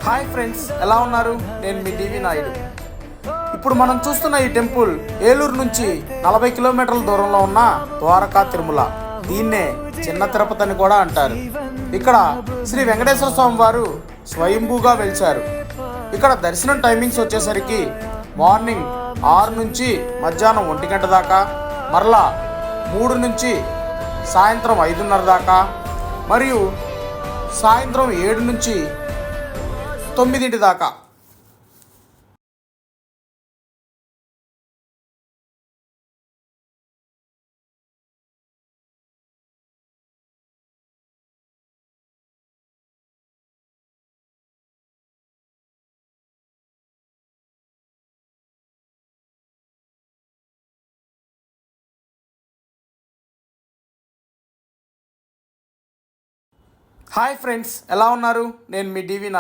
Hi friends, ఎలా ఉన్నారు? నేను మీ డివి నాయుడు. ఇప్పుడు మనం చూస్తున్న ఈ టెంపుల్ ఏలూరు నుంచి 40 కిలోమీటర్ల దూరంలో ఉన్న ద్వారకా తిరుమల. దీన్నే చిన్న తిరుపతి అని కూడా అంటారు. ఇక్కడ శ్రీ వెంకటేశ్వర స్వామి వారు స్వయంభూగా వెలిచారు. ఇక్కడ దర్శనం టైమింగ్స్ వచ్చేసరికి మార్నింగ్ 6 నుంచి మధ్యాహ్నం 1 గంట దాకా, మరలా 3 నుంచి సాయంత్రం 5:30 దాకా, మరియు సాయంత్రం 7 నుంచి 9 దాకా. హాయ్ ఫ్రెండ్స్, ఎలా ఉన్నారు? నేను మీ డివి